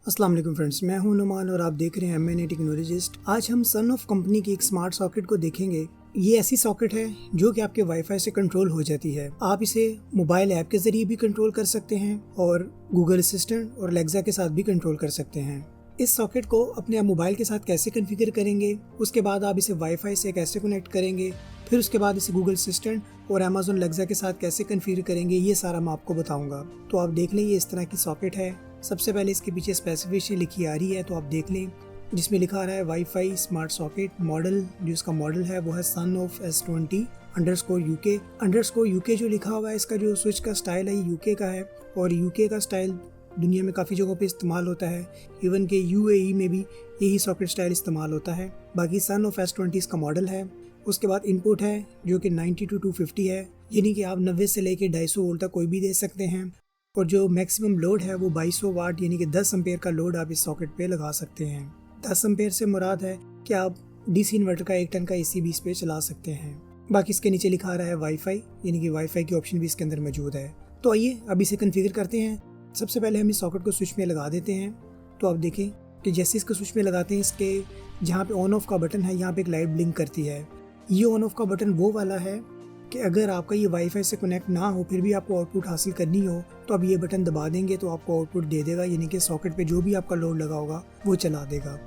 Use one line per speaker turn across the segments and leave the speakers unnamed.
अस्सलाम वालेकुम फ्रेंड्स, मैं हूं नुमान और आप देख रहे हैं MNA टेक्नोलॉजिस्ट। आज हम सन ऑफ कंपनी की एक स्मार्ट सॉकेट को देखेंगे। ये ऐसी सॉकेट है जो कि आपके वाईफाई से कंट्रोल हो जाती है। आप इसे मोबाइल ऐप के जरिए भी कंट्रोल कर सकते हैं और गूगल असिस्टेंट और एलेक्सा के साथ भी कंट्रोल कर सकते हैं। इस सॉकेट को अपने मोबाइल के साथ कैसे कॉन्फ़िगर करेंगे, उसके बाद आप इसे वाईफाई से कैसे कनेक्ट करेंगे, फिर उसके बाद इसे गूगल असिस्टेंट और अमेज़न एलेक्सा के साथ कैसे कॉन्फ़िगर करेंगे, ये सारा मैं आपको बताऊंगा। तो आप देख लें, ये इस तरह की सॉकेट है। सबसे पहले इसके पीछे स्पेसिफिकेशन लिखी आ रही है, तो आप देख लें, जिसमें लिखा आ रहा है वाईफाई स्मार्ट सॉकेट मॉडल। जो इसका मॉडल है वो है सन ऑफ S20_UK_UK जो लिखा हुआ है। इसका जो स्विच का स्टाइल है ये UK का है और UK का स्टाइल दुनिया में काफ़ी जगहों पे इस्तेमाल होता है। इवन के UAE में भी यही सॉकेट स्टाइल इस्तेमाल होता है। बाकी सन ऑफ S20 इसका मॉडल है। उसके बाद इनपुट है जो कि 90 to 250 है, यानी कि आप 90 से लेकर 250 वोल्ट तक कोई भी दे सकते हैं। और जो मैक्सिमम लोड है वो 2200 वाट यानी कि 10 एम्पेयर का लोड आप इस सॉकेट पे लगा सकते हैं। 10 एम्पेयर से मुराद है कि आप DC इन्वर्टर का 1 टन का AC भी इस पे चला सकते हैं। बाकी इसके नीचे लिखा आ रहा है वाईफाई, यानी कि वाईफाई की ऑप्शन भी इसके अंदर मौजूद है। तो आइए अब इसे कॉन्फ़िगर करते हैं। सबसे पहले हम इस सॉकेट को स्विच में लगा देते हैं। तो आप देखें कि जैसे इसको स्विच में लगाते हैं, इसके जहाँ पे ऑन ऑफ का बटन है यहाँ पे एक लाइट ब्लिंक करती है। ये ऑन ऑफ का बटन वो वाला है कि अगर आपका ये वाईफाई से कनेक्ट ना हो फिर भी आपको आउटपुट हासिल करनी हो तो आप ये बटन दबा देंगे तो आपको आउटपुट दे देगा, यानी कि सॉकेट पे जो भी आपका लोड लगा होगा वो चला देगा।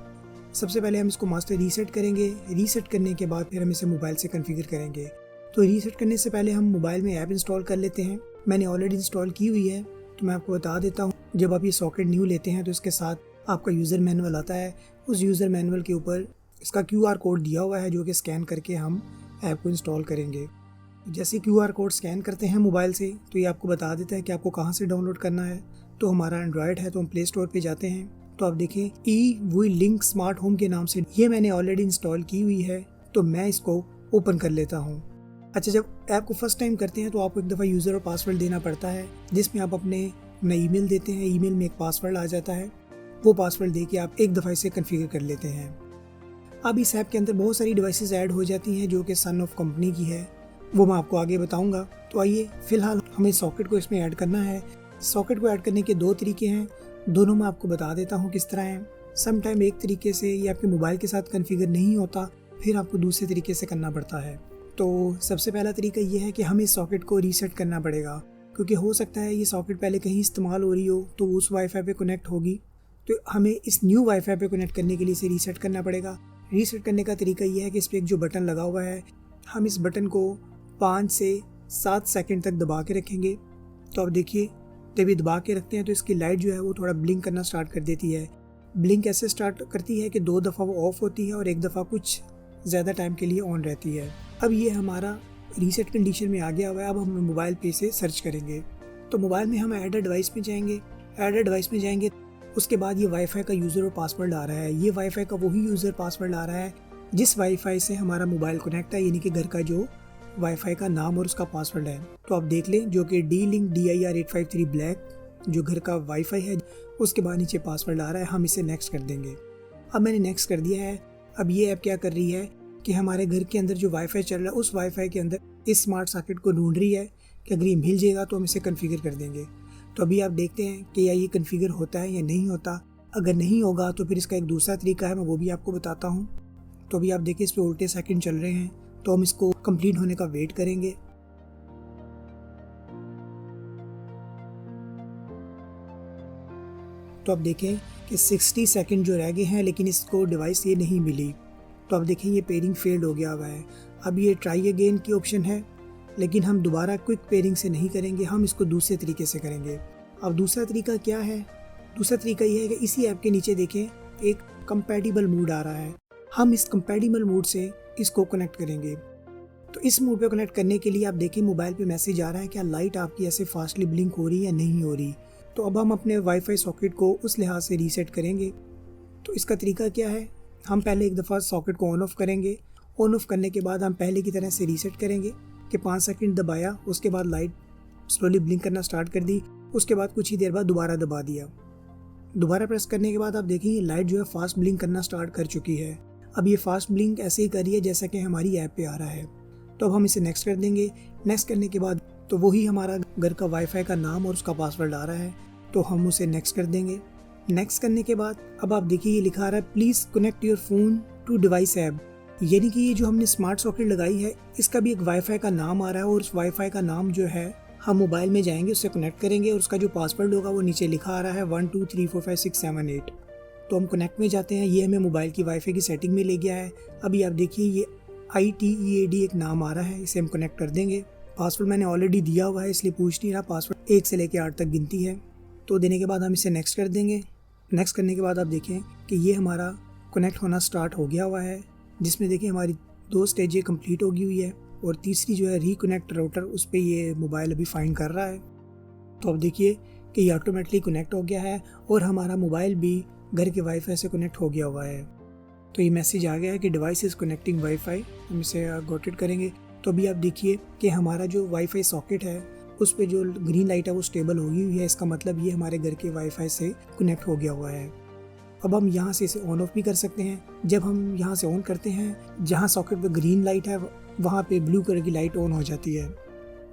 सबसे पहले हम इसको मास्टर रीसेट करेंगे। रीसेट करने के बाद फिर हम इसे मोबाइल से कॉन्फ़िगर करेंगे। तो रीसेट करने से पहले हम मोबाइल में ऐप इंस्टॉल कर लेते हैं। मैंने ऑलरेडी इंस्टॉल की हुई है, तो मैं आपको बता देता हूँ। जब आप ये सॉकेट न्यू लेते हैं तो इसके साथ आपका यूज़र मैनुअल आता है। उस यूज़र मैनुअल के ऊपर इसका QR कोड दिया हुआ है जो कि स्कैन करके हम ऐप को इंस्टॉल करेंगे। जैसे QR कोड स्कैन करते हैं मोबाइल से तो ये आपको बता देता है कि आपको कहाँ से डाउनलोड करना है। तो हमारा एंड्रॉयड है तो हम प्ले स्टोर पे जाते हैं। तो आप देखें वी लिंक स्मार्ट होम के नाम से ये मैंने ऑलरेडी इंस्टॉल की हुई है, तो मैं इसको ओपन कर लेता हूँ। अच्छा, जब ऐप को फर्स्ट टाइम करते हैं तो आपको एक दफ़ा यूज़र और पासवर्ड देना पड़ता है, जिसमें आप अपना ईमेल देते हैं। ईमेल में एक पासवर्ड आ जाता है, वो पासवर्ड दे के आप एक दफ़ा इसे कॉन्फ़िगर कर लेते हैं। अब इस ऐप के अंदर बहुत सारी डिवाइसेस ऐड हो जाती हैं जो कि सन ऑफ कंपनी की है, वो मैं आपको आगे बताऊंगा। तो आइए फिलहाल हमें सॉकेट को इसमें ऐड करना है। सॉकेट को ऐड करने के 2 तरीके हैं, दोनों मैं आपको बता देता हूँ किस तरह हैं। सम टाइम एक तरीके से ये आपके मोबाइल के साथ कॉन्फ़िगर नहीं होता, फिर आपको दूसरे तरीके से करना पड़ता है। तो सबसे पहला तरीका ये है कि हमें इस सॉकेट को रीसेट करना पड़ेगा, क्योंकि हो सकता है ये सॉकेट पहले कहीं इस्तेमाल हो रही हो तो उस वाईफाई पे कनेक्ट होगी। तो हमें इस न्यू वाईफाई पे कनेक्ट करने के लिए इसे रीसेट करना पड़ेगा। रीसेट करने का तरीका ये है कि इस पर एक जो बटन लगा हुआ है, हम इस बटन को 5 से 7 सेकंड तक दबा के रखेंगे। तो अब देखिए, जब ये दबा के रखते हैं तो इसकी लाइट जो है वो थोड़ा ब्लिंक करना स्टार्ट कर देती है। ब्लिंक ऐसे स्टार्ट करती है कि 2 दफ़ा वो ऑफ होती है और एक दफ़ा कुछ ज़्यादा टाइम के लिए ऑन रहती है। अब ये हमारा रीसेट कंडीशन में आ गया हुआ है। अब हम मोबाइल पे से सर्च करेंगे। तो मोबाइल में हम ऐड डिवाइस में जाएंगे। ऐड डिवाइस में जाएंगे, उसके बाद ये वाईफाई का यूज़र और पासवर्ड आ रहा है। ये वाईफाई का वही यूज़र पासवर्ड आ रहा है जिस वाईफाई से हमारा मोबाइल कनेक्ट है, यानी कि घर का जो वाईफाई का नाम और उसका पासवर्ड है। तो आप देख लें, जो कि D-Link DIR853 ब्लैक जो घर का वाईफाई है, उसके बाद नीचे पासवर्ड आ रहा है। हम इसे नेक्स्ट कर देंगे। अब मैंने नेक्स्ट कर दिया है। अब ये ऐप क्या कर रही है कि हमारे घर के अंदर जो वाईफाई चल रहा है उस वाईफाई के अंदर इस स्मार्ट सॉकेट को ढूंढ रही है कि अगर ये मिल जाएगा तो हम इसे कॉन्फ़िगर कर देंगे। तो अभी आप देखते हैं कि या ये कॉन्फ़िगर होता है या नहीं होता। अगर नहीं होगा तो फिर इसका एक दूसरा तरीका है, मैं वो भी आपको बताता हूँ। तो अभी आप देखिए, इस पे उल्टे सेकंड चल रहे हैं, तो हम इसको कंप्लीट होने का वेट करेंगे। तो अब देखें कि 60 सेकंड जो रह गए हैं, लेकिन इसको डिवाइस ये नहीं मिली। तो अब देखें ये पेयरिंग फेल्ड हो गया हुआ है। अब ये ट्राई अगेन की ऑप्शन है, लेकिन हम दोबारा क्विक पेयरिंग से नहीं करेंगे, हम इसको दूसरे तरीके से करेंगे। अब दूसरा तरीका क्या है? दूसरा तरीका ये है कि इसी ऐप के नीचे देखें एक कंपैटिबल मोड आ रहा है। हम इस कंपैटिबल मोड से इसको कनेक्ट करेंगे। तो इस मोड पे कनेक्ट करने के लिए आप देखें मोबाइल पे मैसेज आ रहा है, क्या लाइट आपकी ऐसे फास्टली ब्लिंक हो रही है या नहीं हो रही। तो अब हम अपने वाईफाई सॉकेट को उस लिहाज से रीसेट करेंगे। तो इसका तरीका क्या है? हम पहले एक दफ़ा सॉकेट को ऑन ऑफ करेंगे। ऑन ऑफ करने के बाद हम पहले की तरह से रीसेट करेंगे कि 5 सेकंड दबाया, उसके बाद लाइट स्लोली ब्लिंक करना स्टार्ट कर दी। उसके बाद कुछ ही देर बाद दोबारा दबा दिया। दोबारा प्रेस करने के बाद आप देखेंगे लाइट जो है फास्ट ब्लिंक करना स्टार्ट कर चुकी है। अब ये फास्ट ब्लिंक ऐसे ही कर रही है जैसा कि हमारी ऐप पे आ रहा है। तो अब हम इसे नेक्स्ट कर देंगे। नेक्स्ट करने के बाद तो वही हमारा घर का वाईफाई का नाम और उसका पासवर्ड आ रहा है, तो हम उसे नेक्स्ट कर देंगे। नेक्स्ट करने के बाद अब आप देखिए ये लिखा आ रहा है please connect your phone to device app, यानी कि ये जो हमने स्मार्ट सॉकेट लगाई है इसका भी एक वाईफाई का नाम आ रहा है और उस वाईफाई का नाम जो है हम मोबाइल में जाएंगे उससे कनेक्ट करेंगे और उसका जो पासवर्ड होगा वो नीचे लिखा आ रहा है 12345678। तो हम कनेक्ट में जाते हैं, ये हमें मोबाइल की वाईफाई की सेटिंग में ले गया है। अभी आप देखिए ये ITEAD एक नाम आ रहा है, इसे हम कनेक्ट कर देंगे। पासवर्ड मैंने ऑलरेडी दिया हुआ है इसलिए पूछ नहीं रहा, पासवर्ड 1 से लेकर 8 तक गिनती है। तो देने के बाद हम इसे नेक्स्ट कर देंगे। नेक्स्ट करने के बाद आप देखें कि ये हमारा कनेक्ट होना स्टार्ट हो गया हुआ है, जिसमें देखिए हमारी 2 स्टेजें कंप्लीट होगी हुई है और तीसरी जो है रिकनेक्ट राउटर, उस पर ये मोबाइल अभी फाइंड कर रहा है। तो अब देखिए कि ये ऑटोमेटिकली कनेक्ट हो गया है और हमारा मोबाइल भी घर के वाईफाई से कनेक्ट हो गया हुआ है। तो ये मैसेज आ गया है कि डिवाइस इज़ कनेक्टिंग वाईफाई, हम इसे गॉट इट करेंगे। तो अभी आप देखिए कि हमारा जो वाईफाई सॉकेट है उस पर जो ग्रीन लाइट है वो स्टेबल हो गई हुई है, इसका मतलब ये हमारे घर के वाईफाई से कनेक्ट हो गया हुआ है। अब हम यहाँ से इसे ऑन ऑफ भी कर सकते हैं। जब हम यहाँ से ऑन करते हैं, जहाँ सॉकेट पे ग्रीन लाइट है वहाँ पे ब्लू कलर की लाइट ऑन हो जाती है।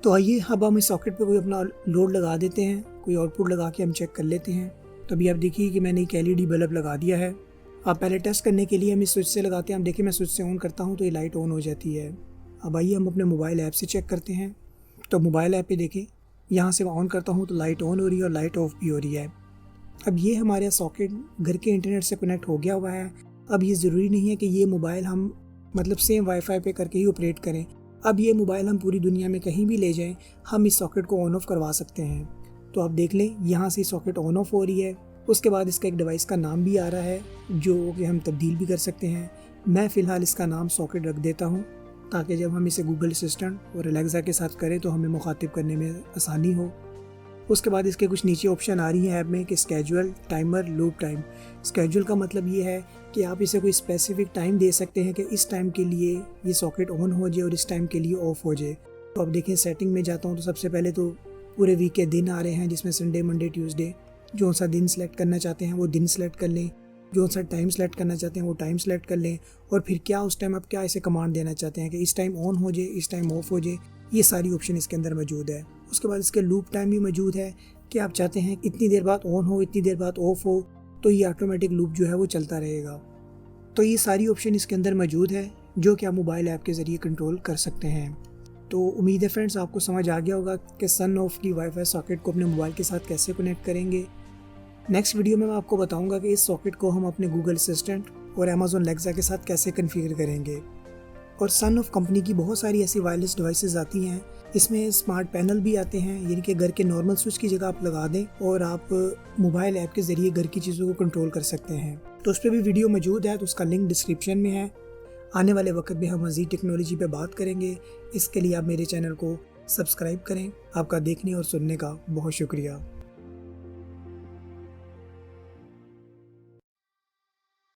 तो आइए अब हम इस सॉकेट पे कोई अपना लोड लगा देते हैं, कोई आउटपुट लगा के हम चेक कर लेते हैं। तो अभी आप देखिए कि मैंने एक LED बल्ब लगा दिया है। अब पहले टेस्ट करने के लिए हम इस स्विच से लगाते हैं। हम देखिए मैं स्विच से ऑन करता हूँ तो ये लाइट ऑन हो जाती है। अब आइए हम अपने मोबाइल ऐप से चेक करते हैं। तो मोबाइल ऐप पे देखें, यहाँ से ऑन करता हूँ तो लाइट ऑन हो रही है और लाइट ऑफ भी हो रही है। अब ये हमारा सॉकेट घर के इंटरनेट से कनेक्ट हो गया हुआ है। अब ये ज़रूरी नहीं है कि ये मोबाइल हम मतलब सेम वाईफाई पे करके ही ऑपरेट करें। अब ये मोबाइल हम पूरी दुनिया में कहीं भी ले जाएं, हम इस सॉकेट को ऑन ऑफ करवा सकते हैं। तो आप देख लें यहाँ से सॉकेट ऑन ऑफ हो रही है। उसके बाद इसका एक डिवाइस का नाम भी आ रहा है जो कि हम तब्दील भी कर सकते हैं। मैं फ़िलहाल इसका नाम सॉकेट रख देता हूँ ताकि जब हम इसे गूगल असिस्टेंट और एलेक्सा के साथ करें तो हमें मुखातिब करने में आसानी हो। उसके बाद इसके कुछ नीचे ऑप्शन आ रही हैं ऐप में कि schedule, timer, loop time. Schedule का मतलब ये है कि आप इसे कोई स्पेसिफिक टाइम दे सकते हैं कि इस टाइम के लिए ये सॉकेट ऑन हो जाए और इस टाइम के लिए ऑफ हो जाए। तो अब देखिए सेटिंग में जाता हूँ तो सबसे पहले तो पूरे वीक के दिन आ रहे हैं, जिसमें संडे, मंडे, ट्यूसडे। जो सा दिन सेलेक्ट करना चाहते हैं वो दिन सेलेक्ट कर लें, जो सा टाइम सेलेक्ट करना चाहते हैं वो टाइम सेलेक्ट कर लें और फिर क्या उस टाइम आप क्या इसे कमांड देना चाहते हैं कि इस टाइम ऑन हो जाए, इस टाइम ऑफ हो जाए। ये सारी ऑप्शन इसके अंदर मौजूद है। उसके बाद इसके लूप टाइम भी मौजूद है कि आप चाहते हैं इतनी देर बाद ऑन हो, इतनी देर बाद ऑफ हो, तो ये ऑटोमेटिक लूप जो है वो चलता रहेगा। तो ये सारी ऑप्शन इसके अंदर मौजूद है जो कि आप मोबाइल ऐप के ज़रिए कंट्रोल कर सकते हैं। तो उम्मीद है फ्रेंड्स आपको समझ आ गया होगा कि सन ऑफ की वाईफाई सॉकेट को अपने मोबाइल के साथ कैसे कनेक्ट करेंगे। नेक्स्ट वीडियो में मैं आपको बताऊंगा कि इस सॉकेट को हम अपने गूगल असिस्टेंट और अमेज़न एलेक्सा के साथ कैसे कॉन्फ़िगर करेंगे। और सन ऑफ कंपनी की बहुत सारी ऐसी वायरलेस डिवाइसेस आती हैं, इसमें स्मार्ट पैनल भी आते हैं, यानी कि घर के नॉर्मल स्विच की जगह आप लगा दें और आप मोबाइल ऐप के ज़रिए घर की चीज़ों को कंट्रोल कर सकते हैं। तो उस पर भी वीडियो मौजूद है, तो उसका लिंक डिस्क्रिप्शन में है। आने वाले वक्त में हम मज़ीद टेक्नोलॉजी पे बात करेंगे। इसके लिए आप मेरे चैनल को सब्सक्राइब करें। आपका देखने और सुनने का बहुत शुक्रिया।